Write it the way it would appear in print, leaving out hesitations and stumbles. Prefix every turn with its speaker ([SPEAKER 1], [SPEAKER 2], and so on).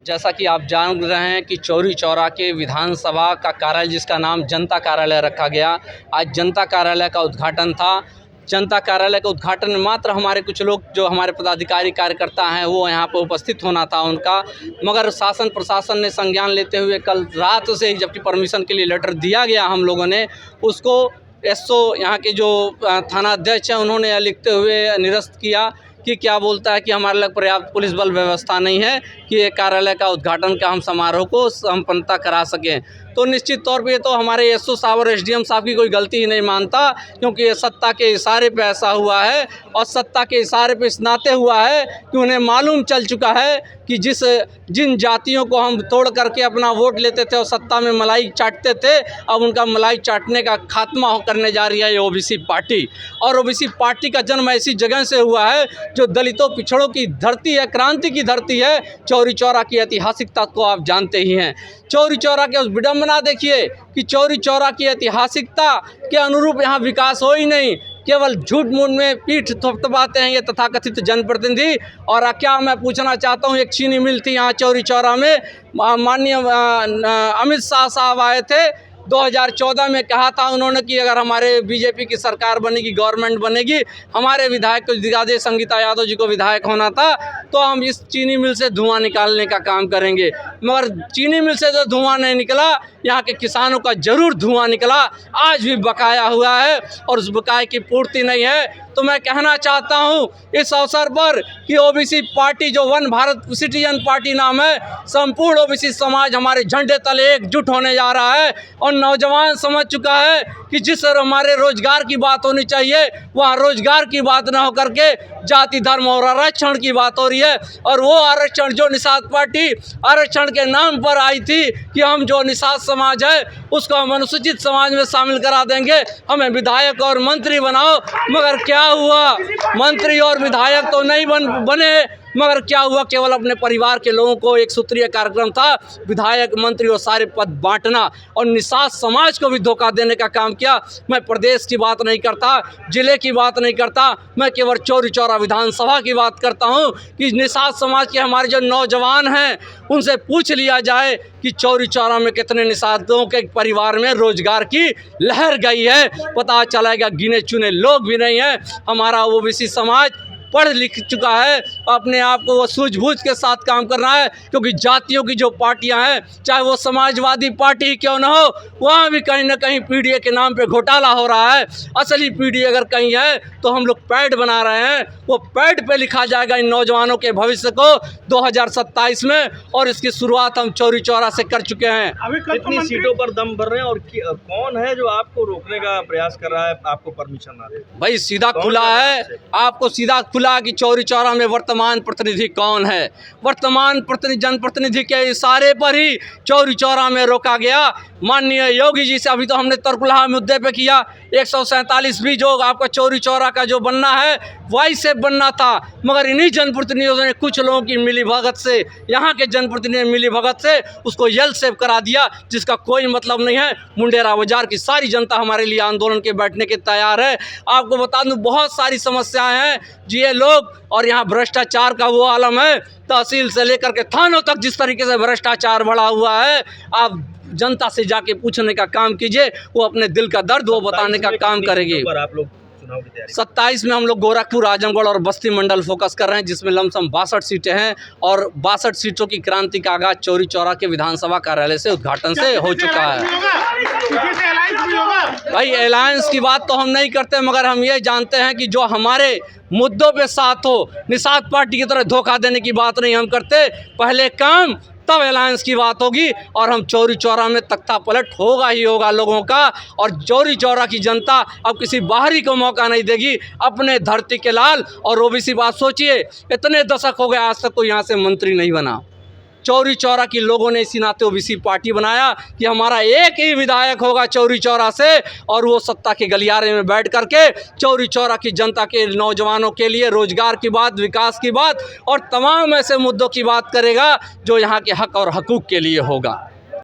[SPEAKER 1] जैसा कि आप जान रहे हैं कि चौरी चौरा के विधानसभा का कार्यालय, जिसका नाम जनता कार्यालय रखा गया, आज जनता कार्यालय का उद्घाटन था। जनता कार्यालय के उद्घाटन में मात्र हमारे कुछ लोग, जो हमारे पदाधिकारी कार्यकर्ता हैं, वो यहाँ पर उपस्थित होना था उनका, मगर शासन प्रशासन ने संज्ञान लेते हुए कल रात से ही, जबकि परमिशन के लिए लेटर दिया गया हम लोगों ने, उसको एसओ यहाँ के जो थाना अध्यक्ष हैं उन्होंने यह लिखते हुए निरस्त किया कि क्या बोलता है कि हमारे लग पर्याप्त पुलिस बल व्यवस्था नहीं है कि ये कार्यालय का उद्घाटन का हम समारोह को संपन्नता करा सकें। तो निश्चित तौर पे ये तो हमारे एसओ साहब और एसडीएम साहब की कोई गलती ही नहीं मानता, क्योंकि ये सत्ता के इशारे पे ऐसा हुआ है, और सत्ता के इशारे पे इस नाते हुआ है कि उन्हें मालूम चल चुका है कि जिन जातियों को हम तोड़ करके अपना वोट लेते थे और सत्ता में मलाई चाटते थे, अब उनका मलाई चाटने का खात्मा करने जा रही है ये ओबीसी पार्टी। और ओबीसी पार्टी का जन्म ऐसी जगह से हुआ है जो दलितों पिछड़ों की धरती है, क्रांति की धरती है। चौरी चौरा की ऐतिहासिकता को आप जानते ही हैं। चौरी चौरा के उस विडंबना देखिए कि चौरी चौरा की ऐतिहासिकता के अनुरूप यहाँ विकास हो ही नहीं, केवल झूठ मूठ में पीठ थपथपाते हैं ये तथाकथित जनप्रतिनिधि। और क्या मैं पूछना चाहता हूँ, एक चीनी मिल थी यहाँ चौरी चौरा में, माननीय अमित शाह साहब आए थे 2014 में, कहा था उन्होंने कि अगर हमारे बीजेपी की सरकार बनेगी, गवर्नमेंट बनेगी, हमारे विधायक को दिखा दे, संगीता यादव जी को विधायक होना था, तो हम इस चीनी मिल से धुआं निकालने का काम करेंगे। मगर चीनी मिल से जो धुआं नहीं निकला, यहाँ के किसानों का जरूर धुआं निकला, आज भी बकाया हुआ है और उस बकाये की पूर्ति नहीं है। तो मैं कहना चाहता हूँ इस अवसर पर कि ओबीसी पार्टी, जो वन भारत सिटीजन पार्टी नाम है, संपूर्ण ओबीसी समाज हमारे झंडे तले एकजुट होने जा रहा है। और नौजवान समझ चुका है कि जिस हमारे रोजगार की बात होनी चाहिए, वहाँ रोजगार की बात ना होकर के जाति धर्म और आरक्षण की बात हो रही है। और वो आरक्षण जो निषाद पार्टी आरक्षण के नाम पर आई थी कि हम जो निषाद समाज है उसको हम अनुसूचित समाज में शामिल करा देंगे, हमें विधायक और मंत्री बनाओ, मगर क्या हुआ, मंत्री और विधायक तो नहीं बने, मगर क्या हुआ, केवल अपने परिवार के लोगों को, एक सूत्रीय कार्यक्रम था, विधायक मंत्री और सारे पद बांटना, और निषाद समाज को भी धोखा देने का काम किया। मैं प्रदेश की बात नहीं करता, जिले की बात नहीं करता, मैं केवल चौरी चौरा विधानसभा की बात करता हूं कि निषाद समाज के हमारे जो नौजवान हैं उनसे पूछ लिया जाए कि चौरी चौरा में कितने निषादों के परिवार में रोजगार की लहर गई है, पता चलेगा गिने चुने लोग भी नहीं है। हमारा ओबीसी समाज पढ़ लिख चुका है, अपने आप को वो सूझबूझ के साथ काम कर रहा है, क्योंकि जातियों की जो पार्टियां हैं, चाहे वो समाजवादी पार्टी ही क्यों ना हो, वहाँ भी कहीं ना कहीं पीडीए के नाम पे घोटाला हो रहा है। असली पीडीए अगर कहीं है तो हम लोग पैड बना रहे हैं, वो पैड पे लिखा जाएगा इन नौजवानों के भविष्य को 2027 में, और इसकी शुरुआत हम चौरी चौरा से कर चुके हैं।
[SPEAKER 2] अभी कितनी सीटों पर दम भर रहे हैं और कौन है जो आपको रोकने का प्रयास कर रहा है, आपको परमिशन ना दे?
[SPEAKER 1] भाई सीधा खुला है, आपको सीधा खुला कि चौरी चौरा में वर्तमान प्रतिनिधि कौन है। वर्तमान जनप्रतिनिधि के इशारे पर ही चौरी चौरा में रोका गया। माननीय योगी जी से अभी तो हमने तरकुलहा मुद्दे पे किया, 147 भी जो आपका चौरी चौरा का जो बनना है वाई से बनना था, मगर इन्हीं जनप्रतिनिधियों ने, कुछ लोगों की मिलीभगत से, यहाँ के जनप्रतिनिधि मिलीभगत से उसको यल सेव करा दिया, जिसका कोई मतलब नहीं है। मुंडेरा बाजार की सारी जनता हमारे लिए आंदोलन के बैठने के तैयार है। आपको बता दूं बहुत सारी समस्याएं हैं जी, ये लोग, और यहाँ भ्रष्टाचार का वो आलम है, तहसील से लेकर के थानों तक जिस तरीके से भ्रष्टाचार बढ़ा हुआ है, आप जनता से जाके पूछने का काम कीजिए, वो अपने दिल का दर्द वो बताने का काम करेगी।
[SPEAKER 2] आप लोग चुनाव की तैयारी
[SPEAKER 1] 27 में हम लोग गोरखपुर, आजमगढ़ और बस्ती मंडल फोकस कर रहे हैं, जिसमें लमसम 62 सीटें हैं, और 62 सीटों की क्रांति का आगाज चौरी चौरा के विधानसभा कार्यालय से उद्घाटन से हो चुका है। भाई अलायंस की बात तो हम नहीं करते, मगर हम ये जानते हैं कि जो हमारे मुद्दों पे साथ हो, निषाद पार्टी की तरह धोखा देने की बात नहीं हम करते। पहले काम, तब अलायंस की बात होगी, और हम चौरी चौरा में तख्ता पलट होगा ही होगा लोगों का। और चौरी चौरा की जनता अब किसी बाहरी को मौका नहीं देगी, अपने धरती के लाल। और ओबीसी बात सोचिए, इतने दशक हो गए आज तक कोई यहाँ से मंत्री नहीं बना। चौरी चौरा की लोगों ने इसी नाते ओबीसी पार्टी बनाया कि हमारा एक ही विधायक होगा चौरी चौरा से, और वो सत्ता के गलियारे में बैठ करके चौरी चौरा की जनता के नौजवानों के लिए रोजगार की बात, विकास की बात और तमाम ऐसे मुद्दों की बात करेगा जो यहाँ के हक और हकूक़ के लिए होगा।